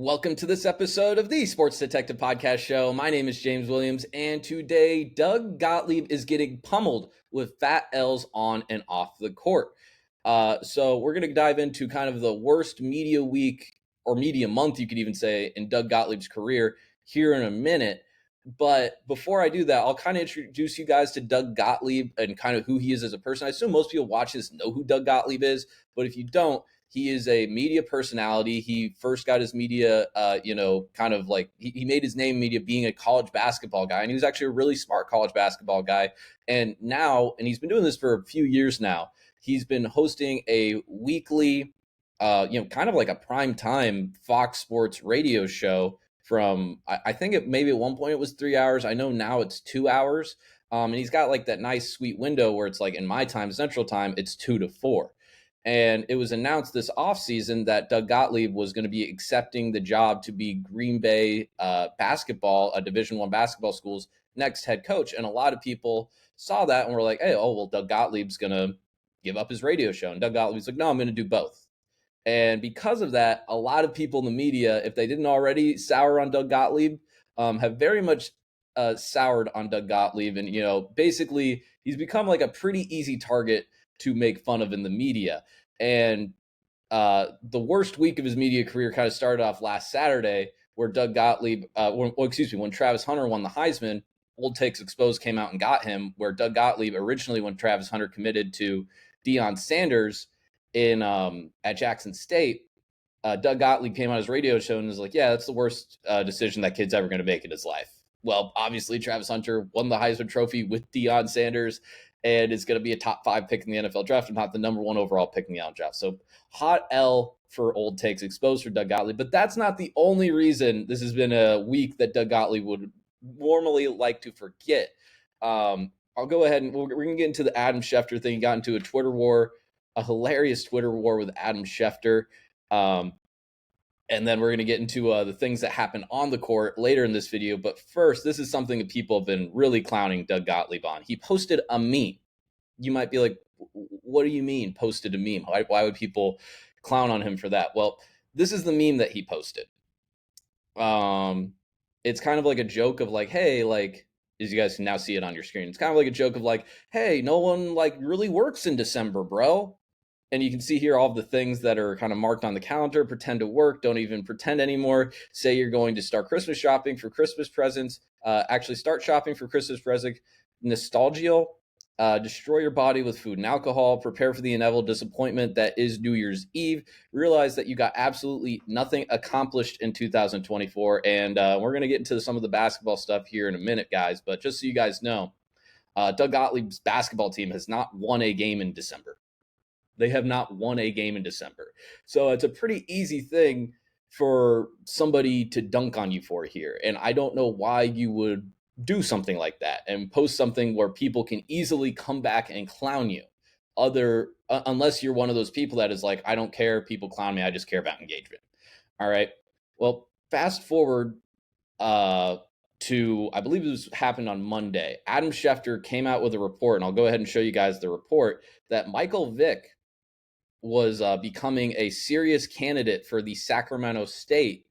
Welcome to this episode of the Sports Detective Podcast Show. My name is James Williams, and today Doug Gottlieb is getting pummeled with fat L's on and off the court. So we're going to dive into kind of the worst media week or media month, you could even say, in Doug Gottlieb's career here in a minute. But before I do that, I'll kind of introduce you guys to Doug Gottlieb and kind of who he is as a person. I assume most people watch this know who Doug Gottlieb is, but if you don't, he is a media personality. He first got his media, kind of like he made his name in media being a college basketball guy. And he was actually a really smart college basketball guy. And he's been doing this for a few years now. He's been hosting a weekly, kind of like a prime time Fox Sports radio show from, I think maybe at one point it was 3 hours. I know now it's 2 hours. And he's got like that nice sweet window where it's like in my time, Central Time, it's 2 to 4. And it was announced this offseason that Doug Gottlieb was going to be accepting the job to be Green Bay basketball, a Division I basketball school's next head coach. And a lot of people saw that and were like, hey, Doug Gottlieb's going to give up his radio show. And Doug Gottlieb's like, no, I'm going to do both. And because of that, a lot of people in the media, if they didn't already sour on Doug Gottlieb, have very much soured on Doug Gottlieb. And, basically he's become like a pretty easy target to make fun of in the media. And the worst week of his media career kind of started off last Saturday, where Doug Gottlieb, when Travis Hunter won the Heisman, Old Takes Exposed came out and got him, where Doug Gottlieb originally, when Travis Hunter committed to Deion Sanders at Jackson State, Doug Gottlieb came on his radio show and was like, yeah, that's the worst decision that kid's ever going to make in his life. Well, obviously, Travis Hunter won the Heisman Trophy with Deion Sanders and is going to be a top 5 pick in the NFL draft and not the number 1 overall pick in the NFL draft. So hot L for Old Takes Exposed for Doug Gottlieb. But that's not the only reason this has been a week that Doug Gottlieb would normally like to forget. I'll go ahead and we're going to get into the Adam Schefter thing. He got into a Twitter war, a hilarious Twitter war with Adam Schefter. And then we're going to get into the things that happen on the court later in this video. But first, this is something that people have been really clowning Doug Gottlieb on. He posted a meme. You might be like, what do you mean posted a meme? Why would people clown on him for that? Well, this is the meme that he posted. It's kind of like a joke of like, hey, like, as you guys can now see it on your screen, it's kind of like a joke of like, hey, no one like really works in December, bro. And you can see here all of the things that are kind of marked on the calendar. Pretend to work. Don't even pretend anymore. Say you're going to start Christmas shopping for Christmas presents. Actually start shopping for Christmas presents. Nostalgia. Destroy your body with food and alcohol. Prepare for the inevitable disappointment that is New Year's Eve. Realize that you got absolutely nothing accomplished in 2024. And we're going to get into some of the basketball stuff here in a minute, guys. But just so you guys know, Doug Gottlieb's basketball team has not won a game in December. They have not won a game in December. So it's a pretty easy thing for somebody to dunk on you for here. And I don't know why you would do something like that and post something where people can easily come back and clown you. Unless you're one of those people that is like, I don't care, people clown me, I just care about engagement. All right. Well, fast forward to, I believe this happened on Monday. Adam Schefter came out with a report, and I'll go ahead and show you guys the report, that Michael Vick was becoming a serious candidate for the Sacramento State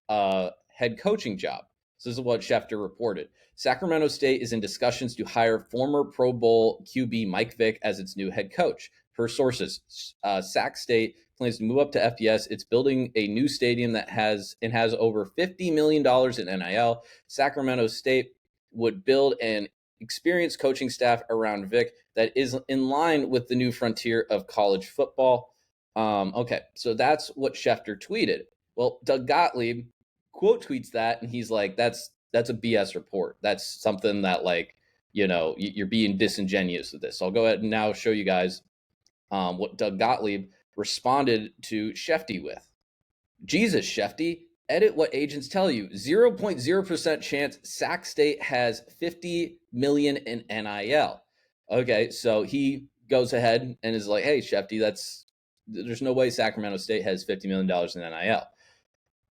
head coaching job. So this is what Schefter reported. Sacramento State is in discussions to hire former Pro Bowl QB Mike Vick as its new head coach. Per sources, Sac State plans to move up to FBS. It's building a new stadium that has over $50 million in NIL. Sacramento State would build an experienced coaching staff around Vick that is in line with the new frontier of college football. Okay, so that's what Schefter tweeted. Well, Doug Gottlieb quote tweets that, and he's like, that's a BS report. That's something that, like, you're being disingenuous with this. So I'll go ahead and now show you guys what Doug Gottlieb responded to Schefty with. Jesus, Schefty, edit what agents tell you. 0.0% chance Sac State has $50 million in NIL. Okay, so he goes ahead and is like, hey, Schefty, there's no way Sacramento State has $50 million in NIL.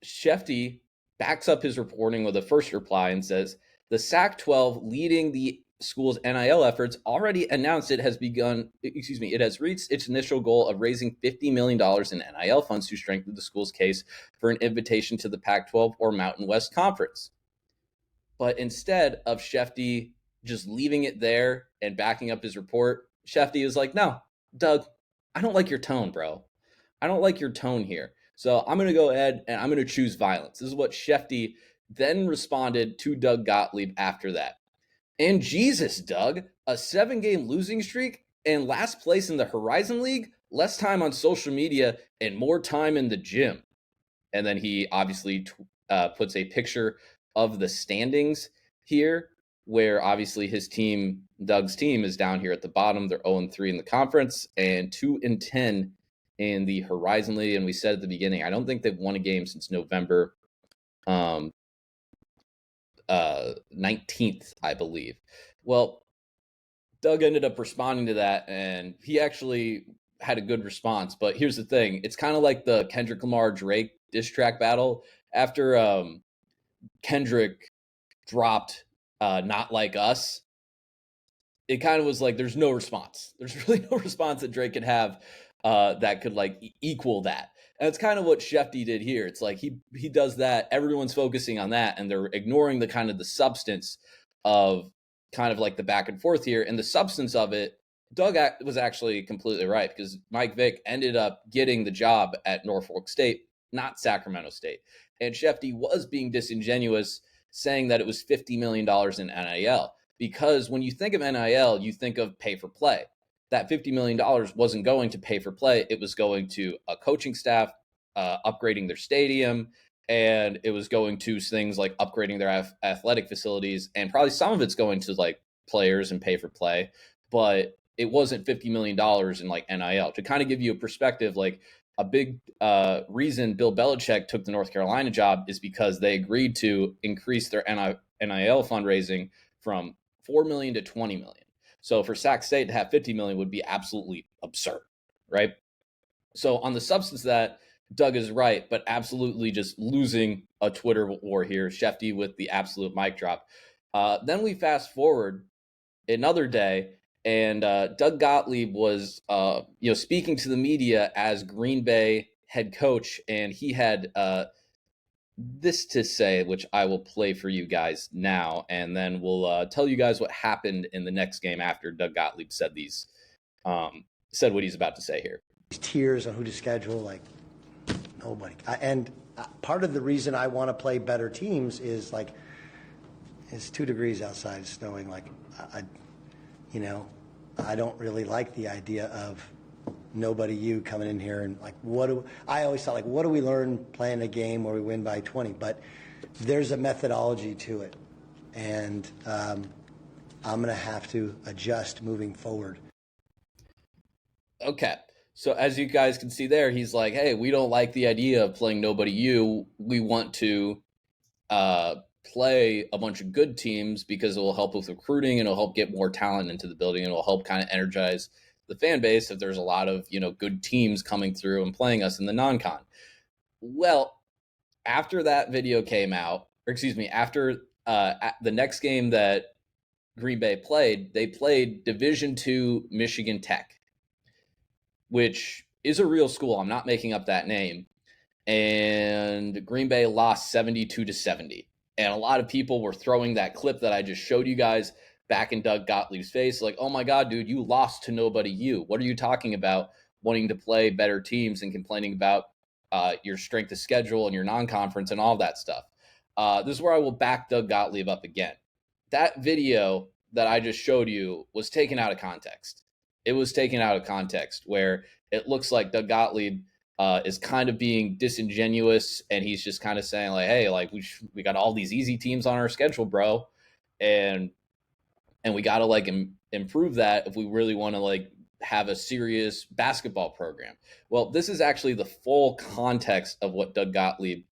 Schefty backs up his reporting with a first reply and says, the Sac-12 leading the school's NIL efforts already announced it has reached its initial goal of raising $50 million in NIL funds to strengthen the school's case for an invitation to the Pac-12 or Mountain West Conference. But instead of Schefter just leaving it there and backing up his report, Schefter is like, no, Doug, I don't like your tone, bro. I don't like your tone here. So I'm going to go ahead and I'm going to choose violence. This is what Schefter then responded to Doug Gottlieb after that. And Jesus, Doug, a 7-game losing streak and last place in the Horizon League, less time on social media, and more time in the gym. And then he obviously puts a picture of the standings here, where obviously his team, Doug's team, is down here at the bottom. They're 0-3 in the conference and 2-10 in the Horizon League. And we said at the beginning, I don't think they've won a game since November 19th, I believe. Well, Doug ended up responding to that, and he actually had a good response. But here's the thing. It's kind of like the Kendrick Lamar-Drake diss track battle. After Kendrick dropped Not Like Us, it kind of was like there's no response. There's really no response that Drake could have that could like equal that. And it's kind of what Schefter did here. It's like he does that. Everyone's focusing on that, and they're ignoring the kind of the substance of kind of like the back and forth here. And the substance of it, Doug was actually completely right, because Mike Vick ended up getting the job at Norfolk State, not Sacramento State. And Schefter was being disingenuous, saying that it was $50 million in NIL. Because when you think of NIL, you think of pay for play. That $50 million wasn't going to pay for play. It was going to a coaching staff, upgrading their stadium, and it was going to things like upgrading their athletic facilities, and probably some of it's going to like players and pay for play, but it wasn't $50 million in like NIL. To kind of give you a perspective, like a big reason Bill Belichick took the North Carolina job is because they agreed to increase their NIL fundraising from $4 million to $20 million. So for Sac State to have $50 million would be absolutely absurd, right? So on the substance of that, Doug is right, but absolutely just losing a Twitter war here. Schefter with the absolute mic drop. Then we fast forward another day, and Doug Gottlieb was speaking to the media as Green Bay head coach, and he had this to say, which I will play for you guys now, and then we'll tell you guys what happened in the next game after Doug Gottlieb said said what he's about to say here. Tiers on who to schedule, like nobody. And part of the reason I want to play better teams is like it's 2 degrees outside, snowing. Like I don't really like the idea of nobody you coming in here and like I always thought, like, what do we learn playing a game where we win by 20? But there's a methodology to it, and I'm going to have to adjust moving forward. Okay. So as you guys can see there, he's like, hey, we don't like the idea of playing nobody you. We want to play a bunch of good teams because it will help with recruiting and it'll help get more talent into the building and it'll help kind of energize the fan base if there's a lot of, good teams coming through and playing us in the non-con. Well, after that video came out, after the next game that Green Bay played, they played Division II Michigan Tech, which is a real school. I'm not making up that name. And Green Bay lost 72-70. And a lot of people were throwing that clip that I just showed you guys back in Doug Gottlieb's face. Like, oh my God, dude, you lost to nobody you. What are you talking about wanting to play better teams and complaining about your strength of schedule and your non-conference and all that stuff? This is where I will back Doug Gottlieb up again. That video that I just showed you was taken out of context. It was taken out of context where it looks like Doug Gottlieb is kind of being disingenuous, and he's just kind of saying like, hey, like we got all these easy teams on our schedule, bro. And we got to like improve that if we really want to like have a serious basketball program. Well, this is actually the full context of what Doug Gottlieb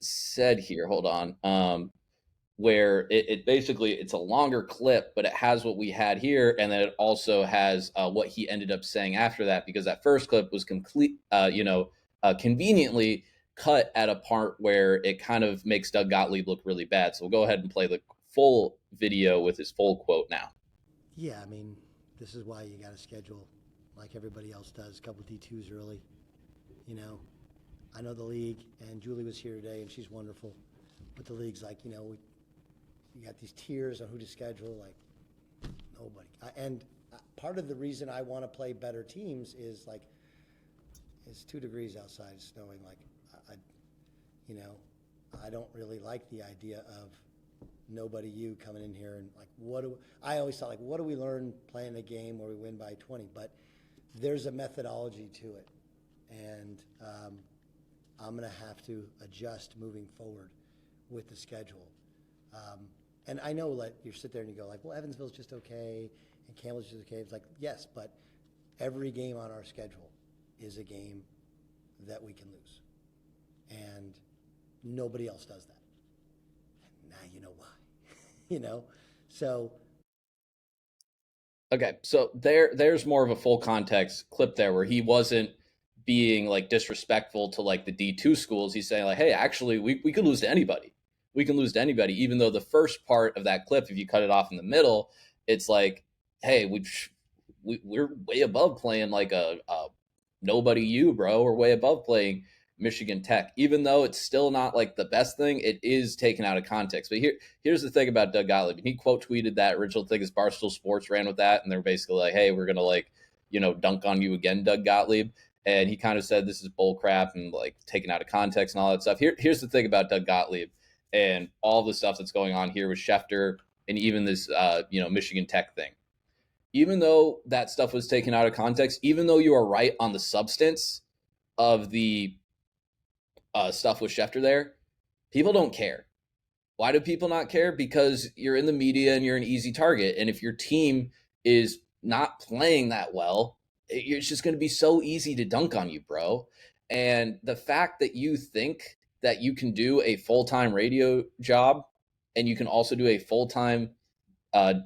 said here. Hold on. Where it basically, it's a longer clip, but it has what we had here. And then it also has what he ended up saying after that, because that first clip was conveniently cut at a part where it kind of makes Doug Gottlieb look really bad. So we'll go ahead and play the full video with his full quote now. Yeah, I mean, this is why you got to schedule like everybody else does, a couple D2s early. You know, I know the league, and Julie was here today, and she's wonderful. But the league's like, you got these tiers on who to schedule, like nobody. And part of the reason I want to play better teams is like, it's 2 degrees outside, snowing. Like, I don't really like the idea of nobody you coming in here and like, I always thought like, what do we learn playing a game where we win by 20? But there's a methodology to it, and I'm going to have to adjust moving forward with the schedule. And I know that you sit there and you go like, well, Evansville's just okay, and Campbell's just okay. It's like, yes, but every game on our schedule is a game that we can lose, and nobody else does that. And now you know why. So. Okay, so there's more of a full context clip there where he wasn't being like disrespectful to like the D2 schools. He's saying like, hey, actually we could lose to anybody. We can lose to anybody, even though the first part of that clip, if you cut it off in the middle, it's like, hey, we're way above playing like a nobody you, bro. We're way above playing Michigan Tech, even though it's still not like the best thing. It is taken out of context. But here's the thing about Doug Gottlieb. He quote tweeted that original thing as Barstool Sports ran with that, and they're basically like, hey, we're gonna like, dunk on you again, Doug Gottlieb. And he kind of said this is bull crap and like taken out of context and all that stuff. Here's the thing about Doug Gottlieb and all the stuff that's going on here with Schefter and even this Michigan Tech thing. Even though that stuff was taken out of context, even though you are right on the substance of the stuff with Schefter there, people don't care. Why do people not care? Because you're in the media and you're an easy target. And if your team is not playing that well, it's just going to be so easy to dunk on you, bro. And the fact that you think that you can do a full-time radio job and you can also do a full-time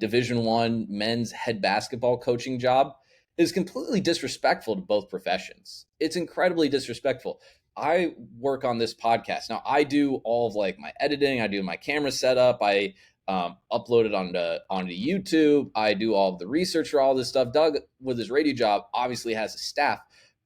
Division I men's head basketball coaching job is completely disrespectful to both professions. It's incredibly disrespectful. I work on this podcast. Now I do all of like my editing. I do my camera setup. I upload it onto YouTube. I do all of the research for all this stuff. Doug, with his radio job, obviously has a staff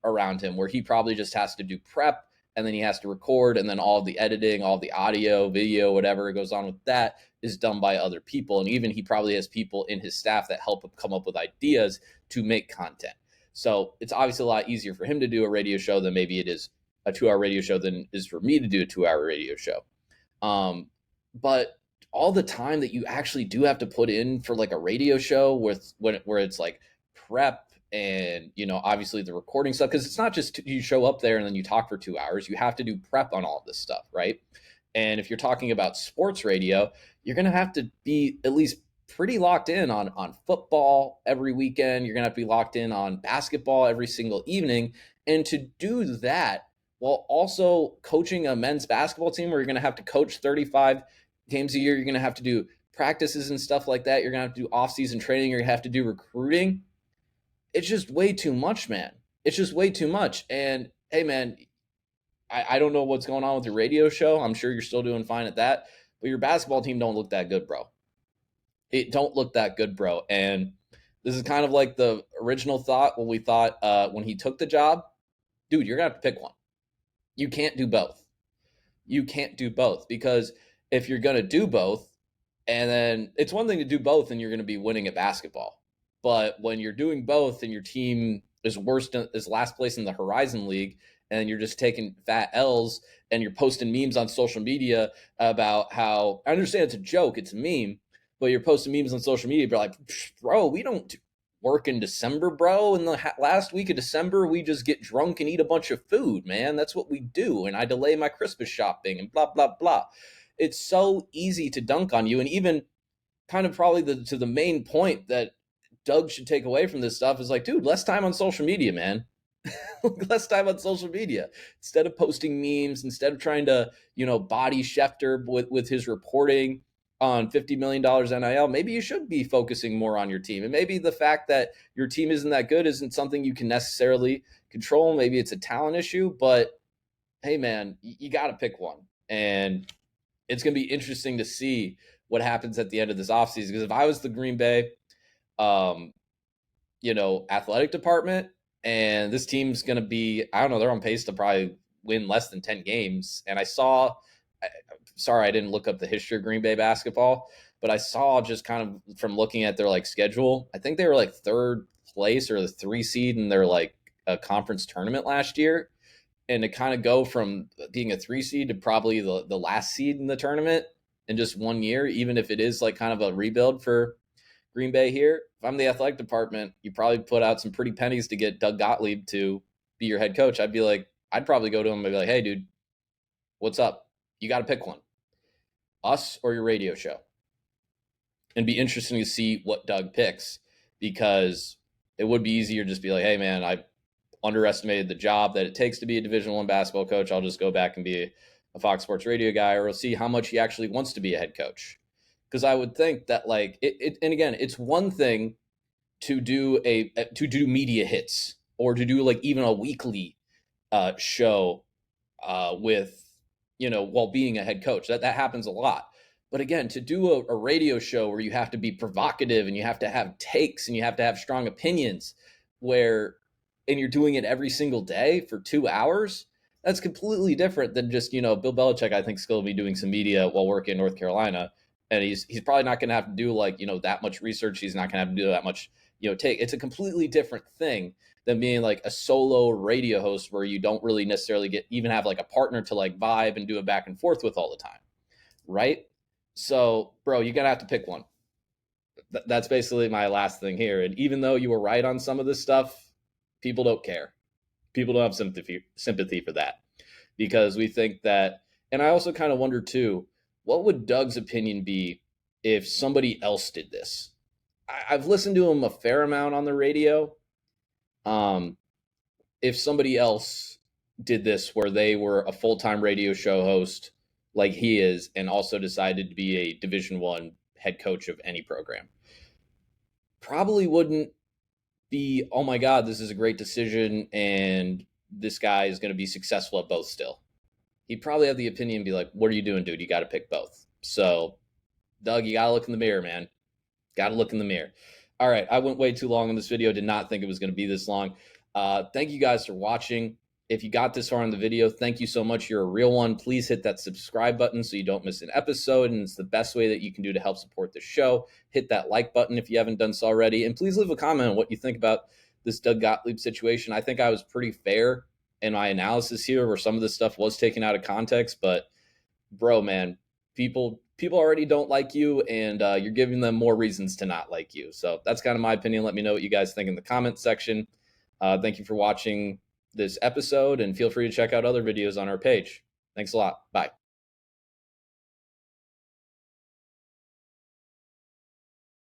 around him where he probably just has to do prep, and then he has to record, and then all of the editing, all the audio, video, whatever goes on with that is done by other people. And even he probably has people in his staff that help him come up with ideas to make content. So it's obviously a lot easier for him to do a radio show than maybe it is a 2-hour radio show than it is for me to do a 2-hour radio show. But all the time that you actually do have to put in for like a radio show where it's like prep and, obviously the recording stuff, because it's not just you show up there and then you talk for 2 hours. You have to do prep on all of this stuff, right? And if you're talking about sports radio, you're going to have to be at least pretty locked in on football every weekend. You're going to have to be locked in on basketball every single evening. And to do that while also coaching a men's basketball team where you're going to have to coach 35 games a year, you're going to have to do practices and stuff like that. You're going to have to do off-season training. You're going to have to do recruiting. It's just way too much, man. It's just way too much. And hey, man, I don't know what's going on with your radio show. I'm sure you're still doing fine at that, but your basketball team don't look that good, bro. It don't look that good, bro. And this is kind of like the original thought when we thought when he took the job, dude, you're going to have to pick one. You can't do both. You can't do both, because if you're going to do both, and then it's one thing to do both and you're going to be winning at basketball. But when you're doing both and your team is last place in the Horizon League, and you're just taking fat L's and you're posting memes on social media about how, I understand it's a joke, it's a meme, but you're posting memes on social media, but like, bro, we don't work in December, bro. In the last week of December, we just get drunk and eat a bunch of food, man. That's what we do. And I delay my Christmas shopping and blah, blah, blah. It's so easy to dunk on you. And even kind of probably to the main point that Doug should take away from this stuff is like, dude, less time on social media, man. Less time on social media. Instead of posting memes, instead of trying to, body Schefter with his reporting on $50 million NIL, maybe you should be focusing more on your team. And maybe the fact that your team isn't that good isn't something you can necessarily control. Maybe it's a talent issue, but hey, man, you got to pick one. And it's going to be interesting to see what happens at the end of this offseason. Because if I was the Green Bay, athletic department, and this team's going to be, I don't know, they're on pace to probably win less than 10 games. And sorry, I didn't look up the history of Green Bay basketball, but I saw just kind of from looking at their like schedule, I think they were like third place or the 3 seed in their like a conference tournament last year. And to kind of go from being a 3 seed to probably the last seed in the tournament in just 1 year, even if it is like kind of a rebuild for Green Bay here. If I'm the athletic department, you probably put out some pretty pennies to get Doug Gottlieb to be your head coach. I'd probably go to him and be like, hey, dude, what's up? You got to pick one, us or your radio show. And be interesting to see what Doug picks, because it would be easier to just be like, hey, man, I underestimated the job that it takes to be a Division I basketball coach. I'll just go back and be a Fox Sports radio guy, or we'll see how much he actually wants to be a head coach. Because I would think that like and again, it's one thing to do media hits or to do like even a weekly show with while being a head coach. That happens a lot. But again, to do a radio show where you have to be provocative and you have to have takes and you have to have strong opinions, and you're doing it every single day for 2 hours, that's completely different than just, Bill Belichick, I think, still be doing some media while working in North Carolina. And he's probably not going to have to do like, that much research. He's not going to have to do that much, take. It's a completely different thing than being like a solo radio host where you don't really necessarily even have like a partner to like vibe and do a back and forth with all the time. Right. So, bro, you're going to have to pick one. That's basically my last thing here. And even though you were right on some of this stuff, people don't care. People don't have sympathy for that, because we think that, and I also kind of wonder too, what would Doug's opinion be if somebody else did this? I've listened to him a fair amount on the radio. If somebody else did this where they were a full-time radio show host like he is, and also decided to be a Division I head coach of any program, probably wouldn't be, oh my God, this is a great decision and this guy is going to be successful at both still. He'd probably have the opinion and be like, what are you doing, dude? You got to pick both. So, Doug, you got to look in the mirror, man. Got to look in the mirror. All right, I went way too long on this video. Did not think it was going to be this long. Thank you guys for watching. If you got this far in the video, thank you so much. You're a real one. Please hit that subscribe button so you don't miss an episode, and it's the best way that you can do to help support the show. Hit that like button if you haven't done so already, and please leave a comment on what you think about this Doug Gottlieb situation. I think I was pretty fair in my analysis here, where some of this stuff was taken out of context, but bro, man, people already don't like you, and you're giving them more reasons to not like you. So that's kind of my opinion. Let me know what you guys think in the comment section. Thank you for watching this episode, and feel free to check out other videos on our page. Thanks a lot. Bye.